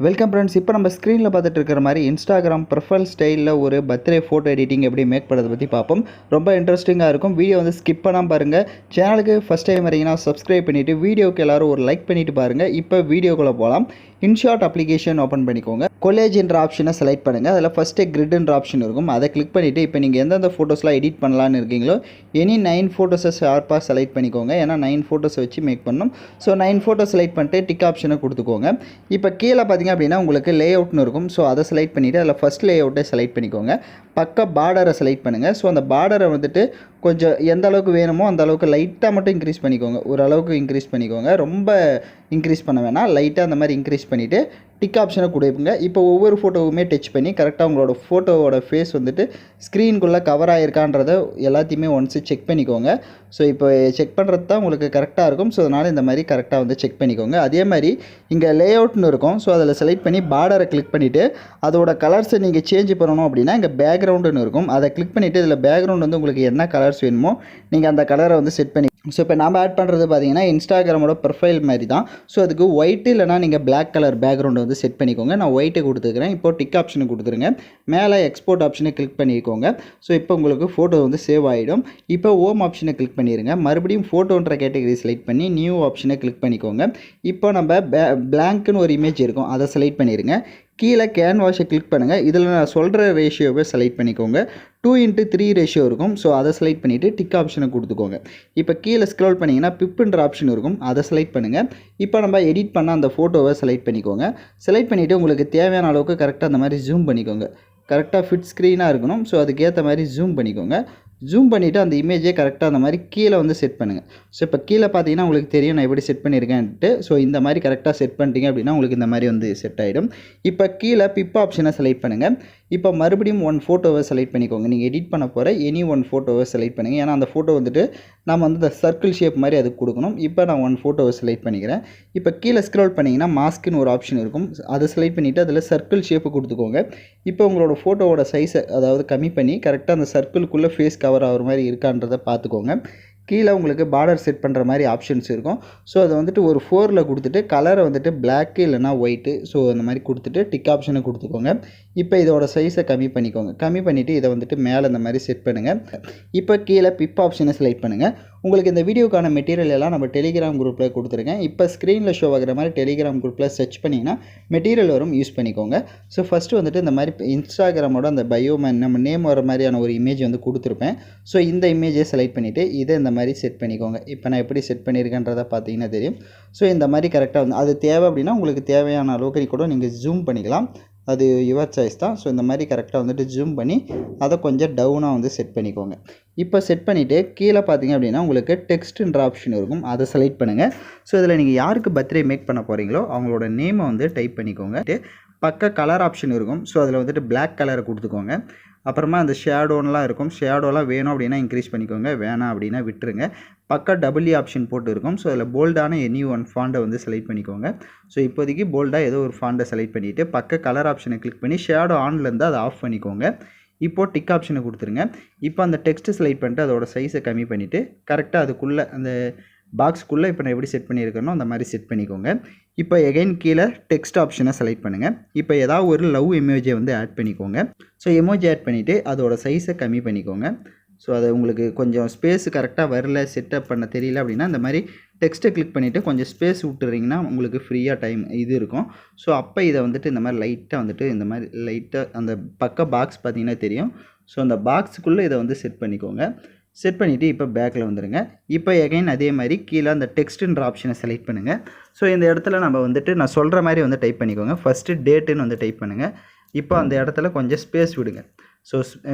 Welcome friends. இப்போ நம்ம ஸ்க்ரீனில் பார்த்துட்டு இருக்கிற மாதிரி இன்ஸ்டாகிராம் ப்ரொஃபைல் ஸ்டைலில் ஒரு பர்த்டே ஃபோட்டோ எடிட்டிங் எப்படி மேக் பண்ணுறதை பற்றி பார்ப்போம். ரொம்ப இன்ட்ரெஸ்டிங்காக இருக்கும். வீடியோ வந்து ஸ்கிப் பண்ணாமல் பாருங்கள். சேனலுக்கு ஃபஸ்ட் டைம் வரீங்கன்னா சப்ஸ்கிரைப் பண்ணிவிட்டு வீடியோக்கு எல்லோரும் ஒரு லைக் பண்ணிவிட்டு பாருங்கள். இப்போ வீடியோக்குள்ளே போகலாம். இன்ஷாட் அப்ளிகேஷன் ஓப்பன் பண்ணிக்கோங்க. கொலேஜ்ன்ற ஆப்ஷனை செலக்ட் பண்ணுங்கள். அதில் ஃபஸ்ட்டு கிரிட்ன்ற ஆப்ஷன் இருக்கும். அதை கிளிக் பண்ணிவிட்டு இப்போ நீங்கள் எந்தெந்த ஃபோட்டோஸ்லாம் எடிட் பண்ணலான்னு இருக்கீங்களோ எனி 9 ஃபோட்டோஸை ஷார்ப்பாக செலக்ட் பண்ணிக்கோங்க. ஏன்னா 9 ஃபோட்டோஸை வச்சு மேக் பண்ணணும். ஸோ 9 ஃபோட்டோ செலக்ட் பண்ணிட்டு டிக் ஆப்ஷனை கொடுத்துக்கோங்க. இப்போ கீழே பார்த்தீங்க அப்படின்னா உங்களுக்கு லே அவுட்னு இருக்கும். ஸோ அதை செலக்ட் பண்ணிவிட்டு அதில் ஃபஸ்ட் லே அவுட்டை செலக்ட் பண்ணிக்கோங்க. பக்க பார்டரை செலக்ட் பண்ணுங்கள். ஸோ அந்த பார்டரை வந்துட்டு கொஞ்சம் எந்த அளவுக்கு வேணுமோ அந்த அளவுக்கு லைட்டாக மட்டும் இன்க்ரீஸ் பண்ணிக்கோங்க. ஓரளவுக்கு இன்க்ரீஸ் பண்ணிக்கோங்க. ரொம்ப இன்க்ரீஸ் பண்ண வேணாம். லைட்டாக அந்த மாதிரி இன்க்ரீஸ் பண்ணிவிட்டு டிக் ஆப்ஷனை கொடுப்பீங்க. இப்போ ஒவ்வொரு ஃபோட்டோவுமே டச் பண்ணி கரெக்டாக உங்களோட ஃபோட்டோவோட ஃபேஸ் வந்துட்டு ஸ்க்ரீனுக்குள்ளே கவர் ஆகிருக்கான்றதை எல்லாத்தையுமே ஒன்ஸு செக் பண்ணிக்கோங்க. ஸோ இப்போ செக் பண்ணுறது தான் உங்களுக்கு கரெக்டாக இருக்கும். ஸோ அதனால் இந்த மாதிரி கரெக்டாக வந்து செக் பண்ணிக்கோங்க. அதே மாதிரி இங்கே லே அவுட்னு இருக்கும். ஸோ அதில் செலக்ட் பண்ணி பார்டரை கிளிக் பண்ணிவிட்டு அதோட கலர்ஸை நீங்கள் சேஞ்ச் பண்ணணும் அப்படின்னா இங்கே பேக்ரவுண்டுன்னு இருக்கும். அதை கிளிக் பண்ணிவிட்டு இதில் பேக்ரவுண்ட் வந்து உங்களுக்கு என்ன கலர்ஸ் வேணுமோ நீங்கள் அந்த கலரை வந்து செட் பண்ணி. ஸோ இப்போ நாம் ஆட் பண்ணுறது பார்த்தீங்கன்னா இன்ஸ்டாகிராமோட ப்ரொஃபைல் மாதிரி தான். ஸோ அதுக்கு ஒயிட்டு இல்லைனா நீங்கள் பிளாக் கலர் பேக்ரவுண்டு வந்து செட் பண்ணிக்கோங்க. நான் ஒயிட்டு கொடுத்துக்கிறேன். இப்போ டிக் ஆப்ஷனை கொடுத்துருங்க. மேலே எக்ஸ்போர்ட் ஆப்ஷனை கிளிக் பண்ணிக்கோங்க. ஸோ இப்போ உங்களுக்கு ஃபோட்டோ வந்து சேவ் ஆகிடும். இப்போ ஹோம் ஆப்ஷனை கிளிக் பண்ணிடுங்க. மறுபடியும் ஃபோட்டோன்ற கேட்டகரி செலக்ட் பண்ணி நியூ ஆப்ஷனை கிளிக் பண்ணிக்கோங்க. இப்போ நம்ம பிளாங்க்னு ஒரு இமேஜ் இருக்கும். அதை செலக்ட் பண்ணிடுங்க. கீழே கேன்வாஷை கிளிக் பண்ணுங்கள். இதில் நான் சொல்கிற ரேஷியோவை செலக்ட் பண்ணிக்கோங்க. 2:3 ரேஷியோ இருக்கும். ஸோ அதை செலக்ட் பண்ணிவிட்டு டிக் ஆப்ஷனை கொடுத்துக்கோங்க. இப்போ கீழே ஸ்க்ரோல் பண்ணிங்கன்னா பிப்புன்ற ஆப்ஷன் இருக்கும். அதை செலக்ட் பண்ணுங்கள். இப்போ நம்ம எடிட் பண்ண அந்த ஃபோட்டோவை செலக்ட் பண்ணிக்கோங்க. செலக்ட் பண்ணிவிட்டு உங்களுக்கு தேவையான அளவுக்கு கரெக்டாக அந்த மாதிரி ஜூம் பண்ணிக்கோங்க. கரெக்டாக ஃபிட் ஸ்க்ரீனாக இருக்கணும். ஸோ அதுக்கேற்ற மாதிரி ஜூம் பண்ணிக்கோங்க. ஜூம் பண்ணிவிட்டு அந்த இமேஜை கரெக்டாக அந்த மாதிரி கீழே வந்து செட் பண்ணுங்கள். ஸோ இப்போ கீழே பார்த்தீங்கன்னா உங்களுக்கு தெரியும் நான் எப்படி செட் பண்ணியிருக்கேன்ட்டு. ஸோ இந்த மாதிரி கரெக்டாக செட் பண்ணிட்டீங்க அப்படின்னா உங்களுக்கு இந்த மாதிரி வந்து செட் ஆகிடும். இப்போ கீழே பிப் ஆப்ஷனை செலக்ட் பண்ணுங்கள். இப்போ மறுபடியும் 1 ஃபோட்டோவை செலக்ட் பண்ணிக்கோங்க. நீங்கள் எடிட் பண்ண போகிற எனி 1 ஃபோட்டோவை செலக்ட் பண்ணுங்கள். ஏன்னா அந்த ஃபோட்டோ வந்துட்டு நம்ம வந்து இந்த சர்க்கிள் ஷேப் மாதிரி அதுக்கு கொடுக்கணும். இப்போ நான் 1 ஃபோட்டோவை செலக்ட் பண்ணிக்கிறேன். இப்போ கீழே ஸ்க்ரோல் பண்ணிங்கன்னா மாஸ்க்குன்னு ஒரு ஆப்ஷன் இருக்கும். அதை செலக்ட் பண்ணிவிட்டு அதில் சர்க்கிள் ஷேப்பு கொடுத்துக்கோங்க. இப்போ உங்களோட ஃபோட்டோவோட சைஸை அதாவது கம்மி பண்ணி கரெக்டாக அந்த சர்க்கிள்குள்ளே ஃபேஸ் கவர் ஆகிற மாதிரி இருக்கான்றதை பார்த்துக்கோங்க. கீழே உங்களுக்கு பார்டர் செட் பண்ணுற மாதிரி ஆப்ஷன்ஸ் இருக்கும். ஸோ அதை வந்துட்டு ஒரு 4ல் கொடுத்துட்டு கலரை வந்துட்டு பிளாக்கு இல்லைனா ஒயிட்டு ஸோ அந்த மாதிரி கொடுத்துட்டு டிக் ஆப்ஷனை கொடுத்துக்கோங்க. இப்போ இதோட சைஸை கம்மி பண்ணிக்கோங்க. கம்மி பண்ணிவிட்டு இதை வந்துட்டு மேலே இந்த மாதிரி செட் பண்ணுங்கள். இப்போ கீழே பிப் ஆப்ஷனை செலக்ட் பண்ணுங்கள். உங்களுக்கு இந்த வீடியோக்கான மெட்டீரியல் எல்லாம் நம்ம டெலிகிராம் குரூப்பில் கொடுத்துருக்கேன். இப்போ ஸ்க்ரீனில் ஷோ ஆகிற மாதிரி டெலிகிராம் குரூப்பில் சர்ச் பண்ணிங்கன்னா மெட்டீரியல் வரும். யூஸ் பண்ணிக்கோங்க. ஸோ ஃபஸ்ட்டு வந்துட்டு இந்த மாதிரி இன்ஸ்டாகிராமோட அந்த பயோ நம்ம நேம் வர மாதிரியான ஒரு இமேஜ் வந்து கொடுத்துருப்பேன். ஸோ இந்த இமேஜை செலக்ட் பண்ணிவிட்டு இதை இந்த மாதிரி செட் பண்ணிக்கோங்க. இப்போ நான் எப்படி செட் பண்ணியிருக்கேன்றதை பார்த்தீங்கன்னா தெரியும். ஸோ இந்த மாதிரி கரெக்டாக வந்து அது தேவை அப்படின்னா உங்களுக்கு தேவையான அளவுக்கு கூட நீங்கள் ஜூம் பண்ணிக்கலாம். அது யுவர் சாய்ஸ் தான். ஸோ இந்த மாதிரி கரெக்டாக வந்துட்டு ஜூம் பண்ணி அதை கொஞ்சம் டவுனாக வந்து செட் பண்ணிக்கோங்க. இப்போ செட் பண்ணிவிட்டு கீழே பார்த்தீங்க அப்படின்னா உங்களுக்கு டெக்ஸ்ட்ன்ற ஆப்ஷன் இருக்கும். அதை செலக்ட் பண்ணுங்கள். ஸோ இதில் நீங்கள் யாருக்கு பர்த்டே மேக் பண்ண போகிறீங்களோ அவங்களோட நேமை வந்து டைப் பண்ணிக்கோங்க. பக்க கலர் ஆப்ஷன் இருக்கும். ஸோ அதில் வந்துட்டு பிளாக் கலரை கொடுத்துக்கோங்க. அப்புறமா அந்த ஷேடோன்லாம் இருக்கும். ஷேடோலாம் வேணும் அப்படின்னா இன்க்ரீஸ் பண்ணிக்கோங்க. வேணாம் அப்படின்னா விட்டுருங்க. பக்கா டபுள்யூ ஆப்ஷன் போட்டு இருக்கும். ஸோ அதில் போல்டான எனி 1 ஃபாண்டை வந்து செலக்ட் பண்ணிக்கோங்க. ஸோ இப்போதைக்கு போல்டாக ஏதோ ஒரு ஃபாண்டை செலக்ட் பண்ணிவிட்டு பக்க கலர் ஆப்ஷனை கிளிக் பண்ணி ஷேடோ ஆன்லேருந்து அதை ஆஃப் பண்ணிக்கோங்க. இப்போது டிக் ஆப்ஷனை கொடுத்துருங்க. இப்போ அந்த டெக்ஸ்ட்டு செலக்ட் பண்ணிட்டு அதோட சைஸை கம்மி பண்ணிவிட்டு கரெக்டாக அதுக்குள்ளே அந்த பாக்ஸ்க்குள்ளே இப்போ நான் எப்படி செட் பண்ணியிருக்கேனோ அந்த மாதிரி செட் பண்ணிக்கோங்க. இப்போ எகைன் கீழே டெக்ஸ்ட் ஆப்ஷனை செலக்ட் பண்ணுங்கள். இப்போ ஏதாவது ஒரு லவ் எமோஜியை வந்து ஆட் பண்ணிக்கோங்க. ஸோ எமோஜி ஆட் பண்ணிவிட்டு அதோட சைஸை கம்மி பண்ணிக்கோங்க. ஸோ அது உங்களுக்கு கொஞ்சம் ஸ்பேஸ் கரெக்டாக வரல செட்டப் பண்ண தெரியல அப்படின்னா இந்த மாதிரி டெக்ஸ்ட்டை கிளிக் பண்ணிவிட்டு கொஞ்சம் ஸ்பேஸ் விட்டுறீங்கன்னா உங்களுக்கு ஃப்ரீயாக டைம் இது இருக்கும். ஸோ அப்போ இதை வந்துட்டு இந்த மாதிரி லைட்டாக வந்துட்டு இந்த மாதிரி லைட்டாக அந்த பக்க பாக்ஸ் பார்த்திங்கன்னா தெரியும். ஸோ அந்த பாக்ஸுக்குள்ளே இதை வந்து செட் பண்ணிக்கோங்க. செட் பண்ணிவிட்டு இப்போ பேக்கில் வந்துடுங்க. இப்போ எகைன் அதே மாதிரி கீழே அந்த டெக்ஸ்ட்டுன்ற ஆப்ஷனை செலக்ட் பண்ணுங்கள். ஸோ இந்த இடத்துல நம்ம வந்துட்டு நான் சொல்கிற மாதிரி வந்து டைப் பண்ணிக்கோங்க. ஃபஸ்ட்டு டேட்டுன்னு வந்து டைப் பண்ணுங்கள். இப்போ அந்த இடத்துல கொஞ்சம் ஸ்பேஸ் விடுங்க. ஸோ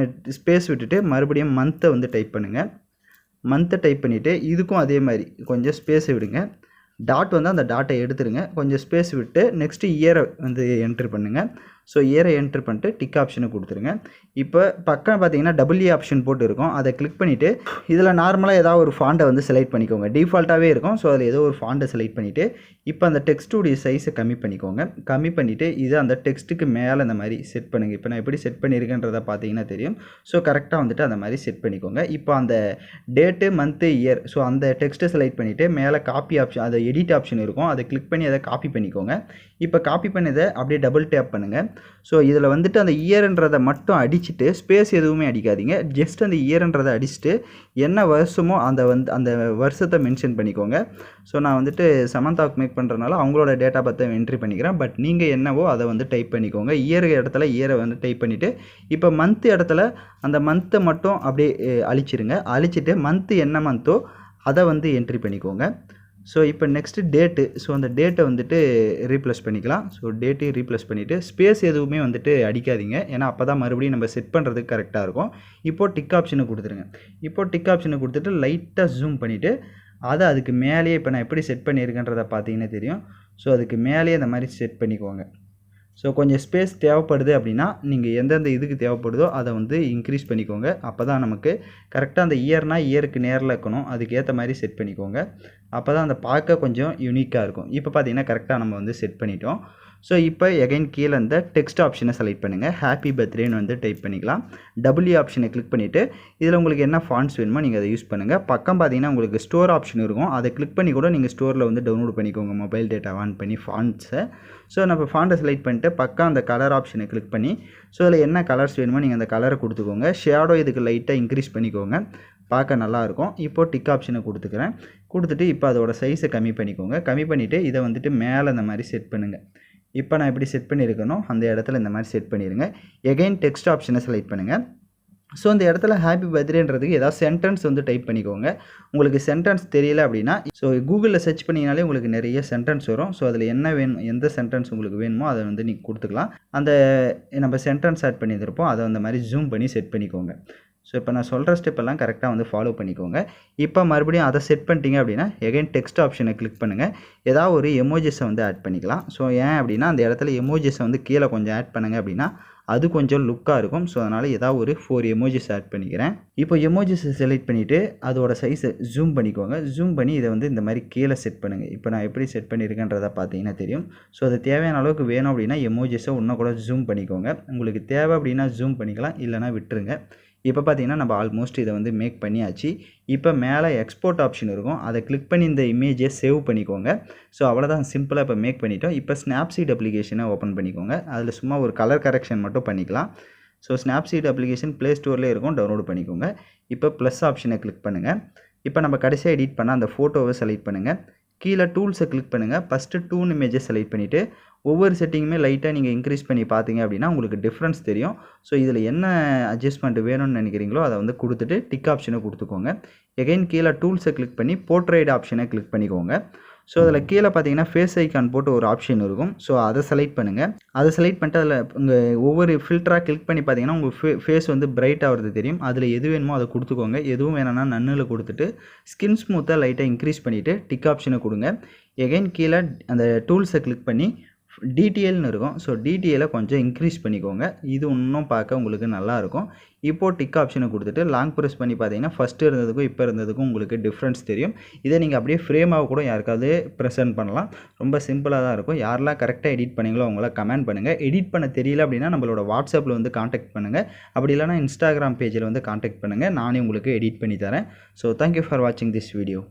ஸ்பேஸ் விட்டுட்டு மறுபடியும் மந்த்தை வந்து டைப் பண்ணுங்கள். மந்த்தை டைப் பண்ணிவிட்டு இதுக்கும் அதே மாதிரி கொஞ்சம் ஸ்பேஸை விடுங்க. டாட் வந்து அந்த டாட்டை எடுத்துருங்க. கொஞ்சம் ஸ்பேஸ் விட்டு நெக்ஸ்ட்டு இயரை வந்து என்ட்ரு பண்ணுங்கள். ஸோ இயரை என்ட்ரு பண்ணிட்டு டிக் ஆப்ஷனை கொடுத்துருங்க. இப்போ பக்கம் பார்த்தீங்கன்னா டபிள்யூ ஆப்ஷன் போட்டு இருக்கும், அதை கிளிக் பண்ணிவிட்டு இதில் நார்மலாக ஏதாவது ஒரு ஃபாண்ட்டை வந்து செலக்ட் பண்ணிக்கோங்க. டிஃபால்ட்டாகவே இருக்கும். ஸோ அதில் ஏதோ ஒரு ஃபாண்ட்டை செலக்ட் பண்ணிவிட்டு இப்போ அந்த டெக்ஸ்ட்டுடைய சைஸை கம்மி பண்ணிக்கோங்க. கம்மி பண்ணிவிட்டு இதை அந்த டெக்ஸ்ட்டுக்கு மேலே இந்த மாதிரி செட் பண்ணுங்கள். இப்போ நான் எப்படி செட் பண்ணியிருக்கேன்றதை பார்த்தீங்கன்னா தெரியும். ஸோ கரெக்டாக வந்துட்டு அந்த மாதிரி செட் பண்ணிக்கோங்க. இப்போ அந்த டேட்டு, மந்த்து, இயர், ஸோ அந்த டெக்ஸ்ட்டை செலக்ட் பண்ணிவிட்டு மேலே காப்பி ஆப்ஷன், அதை எடிட் ஆப்ஷன் இருக்கும், அதை கிளிக் பண்ணி அதை காப்பி பண்ணிக்கோங்க. இப்போ காப்பி பண்ணதை அப்படியே டபுள் டேப் பண்ணுங்கள். ஸோ இதில் வந்துட்டு அந்த இயர்ன்றதை மட்டும் அடிச்சுட்டு ஸ்பேஸ் எதுவுமே அடிக்காதீங்க. ஜஸ்ட் அந்த இயர்ன்றதை அடிச்சுட்டு என்ன வருஷமோ அந்த வருஷத்தை மென்ஷன் பண்ணிக்கோங்க. ஸோ நான் வந்துட்டு சமந்தாவுக்கு மேக் பண்ணுறதுனால அவங்களோட டேட்டா பற்றி என்ட்ரி பண்ணிக்கிறேன். பட் நீங்கள் என்னவோ அதை வந்து டைப் பண்ணிக்கோங்க. இயர் இடத்துல இயரை வந்து டைப் பண்ணிவிட்டு இப்போ மந்த் இடத்துல அந்த மந்த்தை மட்டும் அப்படியே அழிச்சிருங்க. அழிச்சிட்டு மந்த்து என்ன மந்த்தோ அதை வந்து என்ட்ரி பண்ணிக்கோங்க. ஸோ இப்போ நெக்ஸ்ட்டு டேட்டு. ஸோ அந்த டேட்டை வந்துட்டு ரீப்ளேஸ் பண்ணிக்கலாம். ஸோ டேட்டையும் ரீப்ளேஸ் பண்ணிவிட்டு ஸ்பேஸ் எதுவுமே வந்துட்டு அடிக்காதீங்க. ஏன்னா அப்போ தான் மறுபடியும் நம்ம செட் பண்ணுறதுக்கு கரெக்டாக இருக்கும். இப்போது டிக் ஆப்ஷனை கொடுத்துருங்க. இப்போது டிக் ஆப்ஷனை கொடுத்துட்டு லைட்டாக ஜூம் பண்ணிவிட்டு அதை அதுக்கு மேலேயே இப்போ நான் எப்படி செட் பண்ணியிருக்கேன்றதை பார்த்தீங்கன்னா தெரியும். ஸோ அதுக்கு மேலேயே அந்த மாதிரி செட் பண்ணிக்கோங்க. ஸோ கொஞ்சம் ஸ்பேஸ் தேவைப்படுது அப்படின்னா நீங்கள் எந்தெந்த இதுக்கு தேவைப்படுதோ அதை வந்து இன்க்ரீஸ் பண்ணிக்கோங்க. அப்போ தான் நமக்கு கரெக்டாக அந்த இயருக்கு நேரில் இருக்கணும், அதுக்கேற்ற மாதிரி செட் பண்ணிக்கோங்க. அப்போ தான் அந்த பார்க்க கொஞ்சம் யூனிக்காக இருக்கும். இப்போ பார்த்தீங்கன்னா கரெக்டாக நம்ம வந்து செட் பண்ணிட்டோம். ஸோ இப்போ எகைன் கீழே இந்த டெக்ஸ்ட் ஆப்ஷனை செலக்ட் பண்ணுங்கள். ஹாப்பி பர்த்டேன்னு வந்து டைப் பண்ணிக்கலாம். டபிள்யூ ஆப்ஷனை கிளிக் பண்ணிவிட்டு இதில் உங்களுக்கு என்ன ஃபாண்ட்ஸ் வேணுமோ நீங்கள் அதை யூஸ் பண்ணுங்கள். பக்கம் பார்த்தீங்கன்னா உங்களுக்கு ஸ்டோர் ஆப்ஷன் இருக்கும், அதை கிளிக் பண்ணி கூட நீங்கள் ஸ்டோரில் வந்து டவுன்லோட் பண்ணிக்கோங்க மொபைல் டேட்டா ஆன் பண்ணி ஃபாண்ட்ஸை. ஸோ நம்ம ஃபாண்ட்டை செலக்ட் பண்ணிட்டு பக்கம் அந்த கலர் ஆப்ஷனை கிளிக் பண்ணி ஸோ அதில் என்ன கலர்ஸ் வேணுமோ நீங்கள் அந்த கலரை கொடுத்துக்கோங்க. ஷேடோ இதுக்கு லைட்டாக இன்க்ரீஸ் பண்ணிக்கோங்க, பார்க்க நல்லாயிருக்கும். இப்போது டிக் ஆப்ஷனை கொடுத்துக்கிறேன். கொடுத்துட்டு இப்போ அதோட சைஸை கம்மி பண்ணிக்கோங்க. கம்மி பண்ணிவிட்டு இதை வந்துட்டு மேலே இந்த மாதிரி செட் பண்ணுங்கள். இப்போ நான் எப்படி செட் பண்ணியிருக்கணும் அந்த இடத்துல இந்த மாதிரி செட் பண்ணிடுங்க. எகைன் டெக்ஸ்ட் ஆப்ஷனை செலக்ட் பண்ணுங்கள். ஸோ இந்த இடத்துல ஹாப்பி பர்த்டேன்றதுக்கு ஏதாவது சென்டென்ஸ் வந்து டைப் பண்ணிக்கோங்க. உங்களுக்கு சென்டென்ஸ் தெரியல அப்படின்னா ஸோ கூகுளில் சர்ச் பண்ணிங்கனாலே உங்களுக்கு நிறைய சென்டென்ஸ் வரும். ஸோ அதில் என்ன வேணும், எந்த சென்டென்ஸ் உங்களுக்கு வேணுமோ அதை வந்து நீங்கள் கொடுத்துக்கலாம். அந்த நம்ம சென்டென்ஸ் ஆட் பண்ணியிருப்போம், அதை அந்த மாதிரி ஜூம் பண்ணி செட் பண்ணிக்கோங்க. ஸோ இப்போ நான் சொல்கிற ஸ்டெப்பெல்லாம் கரெக்டாக வந்து ஃபாலோ பண்ணிக்கோங்க. இப்போ மறுபடியும் அதை செட் பண்ணிட்டீங்க அப்படின்னா எகைன் டெக்ஸ்ட் ஆப்ஷனை கிளிக் பண்ணுங்கள். ஏதாவது ஒரு எமோஜிஸை வந்து ஆட் பண்ணிக்கலாம். ஸோ ஏன் அப்படின்னா அந்த இடத்துல எமோஜிஸை வந்து கீழே கொஞ்சம் ஆட் பண்ணுங்கள் அப்படின்னா அது கொஞ்சம் லுக்காக இருக்கும். ஸோ அதனால் ஏதாவது ஒரு 4 எமோஜிஸ் ஆட் பண்ணிக்கிறேன். இப்போ எமோஜிஸை செலக்ட் பண்ணிவிட்டு அதோட சைஸை ஜூம் பண்ணிக்கோங்க. ஜூம் பண்ணி இதை வந்து இந்த மாதிரி கீழே செட் பண்ணுங்கள். இப்போ நான் எப்படி செட் பண்ணியிருக்கேன்றதை பார்த்தீங்கன்னா தெரியும். ஸோ அது தேவையான அளவுக்கு வேணும் அப்படின்னா எமோஜிஸை இன்னும் கூட ஜூம் பண்ணிக்கோங்க. உங்களுக்கு தேவை அப்படின்னா ஜூம் பண்ணிக்கலாம், இல்லைனா விட்டுருங்க. இப்போ பார்த்தீங்கன்னா நம்ம ஆல்மோஸ்ட் இதை வந்து மேக் பண்ணியாச்சு. இப்போ மேலே எக்ஸ்போர்ட் ஆப்ஷன் இருக்கும், அதை கிளிக் பண்ணி இந்த இமேஜை சேவ் பண்ணிக்கோங்க. ஸோ அவ்வளோதான், சிம்பிளாக இப்போ மேக் பண்ணிட்டோம். இப்போ ஸ்னாப்சீட் அப்ளிகேஷனை ஓப்பன் பண்ணிக்கோங்க. அதில் சும்மா ஒரு கலர் கரெக்ஷன் மட்டும் பண்ணிக்கலாம். ஸோ ஸ்னாப்சீட் அப்ளிகேஷன் ப்ளே ஸ்டோர்லேயே இருக்கும், டவுன்லோட் பண்ணிக்கோங்க. இப்போ ப்ளஸ் ஆப்ஷனை கிளிக் பண்ணுங்கள். இப்போ நம்ம கடைசியாக எடிட் பண்ண அந்த ஃபோட்டோவை செலக்ட் பண்ணுங்கள். கீழே டூல்ஸை கிளிக் பண்ணுங்கள். ஃபஸ்ட்டு 2 இமேஜை செலக்ட் பண்ணிவிட்டு ஒவ்வொரு செட்டிங்குமே லைட்டாக நீங்கள் இன்க்ரீஸ் பண்ணி பார்த்தீங்க அப்படின்னா உங்களுக்கு டிஃப்ரென்ஸ் தெரியும். ஸோ இதில் என்ன அட்ஜஸ்ட்மெண்ட் வேணும்னு நினைக்கிறீங்களோ அதை வந்து கொடுத்துட்டு டிக் ஆப்ஷனை கொடுத்துக்கோங்க. எகைன் கீழே டூல்ஸை கிளிக் பண்ணி போர்ட்ரைட் ஆப்ஷனை கிளிக் பண்ணிக்கோங்க. ஸோ அதில் கீழே பார்த்தீங்கன்னா ஃபேஸ் ஐக்கான் போட்டு ஒரு ஆப்ஷன் இருக்கும். ஸோ அதை செலக்ட் பண்ணுங்கள். அதை செலக்ட் பண்ணிட்டு அதில் உங்கள் ஒவ்வொரு ஃபில்டராக கிளிக் பண்ணி பார்த்தீங்கன்னா உங்கள் ஃபேஸ் வந்து பிரைட் ஆகிறது தெரியும். அதில் எது வேணுமோ அதை கொடுத்துக்கோங்க. எதுவும் வேணும்னா நன்னில் கொடுத்துட்டு ஸ்கின் ஸ்மூத்தாக லைட்டாக இன்க்ரீஸ் பண்ணிவிட்டு டிக் ஆப்ஷனை கொடுங்க. எகைன் கீழே அந்த டூல்ஸை கிளிக் பண்ணி டிடிஎல்னு இருக்கும். ஸோ டிடிஎலை கொஞ்சம் இன்க்ரீஸ் பண்ணிக்கோங்க. இது இன்னும் பார்க்க உங்களுக்கு நல்லாயிருக்கும். இப்போது டிக் ஆப்ஷனை கொடுத்துட்டு லாங் ப்ரெஸ் பண்ணி பார்த்தீங்கன்னா ஃபஸ்ட்டு இருந்ததுக்கும் இப்போ இருந்ததுக்கும் உங்களுக்கு டிஃப்ரென்ஸ் தெரியும். இதை நீங்கள் அப்படியே ஃப்ரேமாக கூட யாருக்காவது ப்ரெசென்ட் பண்ணலாம். ரொம்ப சிம்பிளாக தான் இருக்கும். யாரெல்லாம் கரெக்டாக எடிட் பண்ணீங்களோ அவங்கள கமெண்ட் பண்ணுங்கள். எடிட் பண்ண தெரியல அப்படின்னா நம்மளோட வாட்ஸ்அப்பில் வந்து காண்டாக்ட் பண்ணுங்கள். அப்படி இல்லைனா இன்ஸ்டாகிராம் பேஜில் வந்து காண்டாக்ட் பண்ணுங்கள். நானே உங்களுக்கு எடிட் பண்ணி தரேன். ஸோ தேங்க்யூ ஃபார் வாட்சிங் திஸ் வீடியோ.